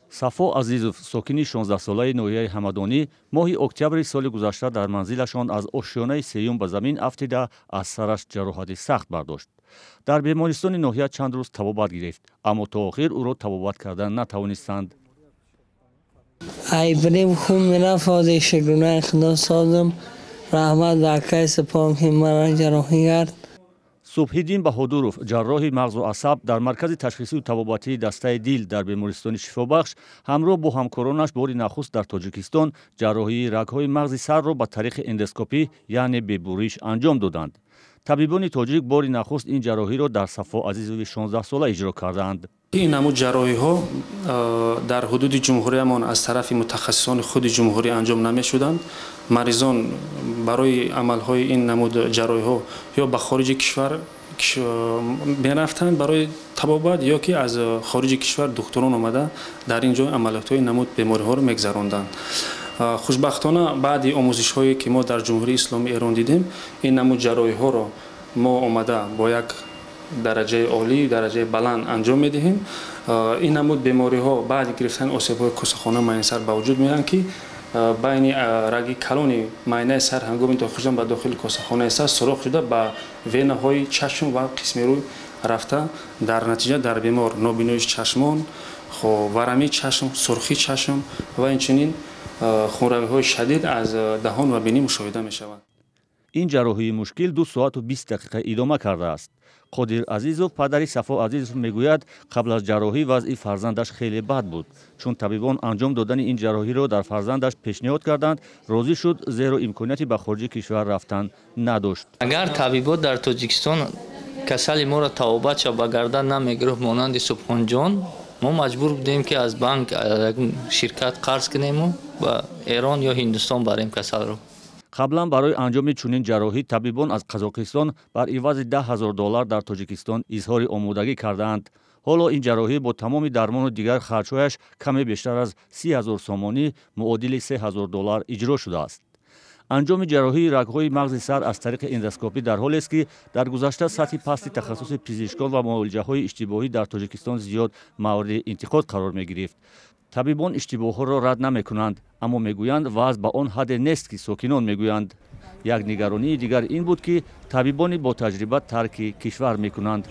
صفا عزیزوف ساکنی 16 ساله نوحیه همدانی ماه اکتبر سال گذشته در منزلشان از آشیانه سیوم به زمین افتیده از سرش جراحت سخت برداشت. در بیمارستان ناحیه چند روز طبابت گرفت اما تا آخر او را طبابت کردن نتوانستند. ای بریم خون میرفت از شگونه خدا سازم رحمت دکه سپام که مرا جراحی کرد. صبحیدین بهادروف جراح مغز و عصب در مرکز تشخیصی و طبابتی دسته دیل در بیمارستان شفابخش همراه با همکارانش بار نخست در تاجیکستان جراحی رگ‌های مغز سر را به طریق اندوسکوپی یعنی به بوریش انجام دادند. طبیبان تاجیک بار نخست این جراحی را در صفا عزیزوف 16 ساله اجرا کردند. این نمود جراحی ها در حدود جمهوریمان از طرف متخصصان خود جمهوری انجام نمی شدند. مریضان برای عمل های این نمود جراحی ها یا به خارج کشور میرفتند برای طبابت یا که از خارج کشور دکتران آمده در اینجا عملیات های نمود بیماری ها را میگذراندند. خوشبختانه بعد آموزش هایی که ما در جمهوری اسلامی ایران دیدیم این نمود جراحی ها را ما آمده با یک درجه عالی درجه بلند انجام میدهیم. این نمود بیماری ها بعد گرفتن آسیب های کاسه‌خانه معاینه سر به وجود میان که بین رگ کلون معاینه سر هنگام داخل شدن به داخل کاسه‌خانه سر سوراخ شده به وینه های چشم و قسم روی رفته در نتیجه در بیمار نابینایی چشمان، ورمی چشم، سرخی چشم و اینچنین خونروی های شدید از دهان و بینی مشاهده می شود. این جراحی مشکل 2 ساعت و 20 دقیقه ادامه کرده است. قادر عزیزوف پدری صفا عزیزوف میگوید قبل از جراحی وضع فرزندش خیلی بد بود. چون طبیبان انجام دادن این جراحی را در فرزندش پیشنهاد کردند راضی شد زیرا امکاناتی به خارج کشور رفتن نداشت. اگر طبیبات در تاجیکستان کسل ما را طبابت به گردن نمیگرفت مانند سبحان جان ما مجبور بودیم که از بانک شرکت قرض کنیم و به ایران یا هندوستان بریم کسل رو. قبلا برای انجام چنین جراحی طبیبان از قزاقستان بر عوض $10,000 در تاجیکستان اظهار آمادگی کردند. حالا این جراحی با تمام درمان و دیگر خرچ‌هایش کمی بیشتر از 30,000 سومانی معادل $3,000 اجرا شده است. انجام جراحی رگ‌های مغز سر از طریق اندوسکوپی در حالی است که در گذشته سطح پست تخصص پزشکان و معالجه‌های اشتباهی در تاجیکستان زیاد مورد انتقاد قرار می‌گرفت. طبیبان اشتباه‌ها را رد نمی‌کنند اما میگویند وضع به آن حد نیست که ساکنان میگویند. یک نگرانی دیگر این بود که طبیبان با تجربه ترک کشور می‌کنند.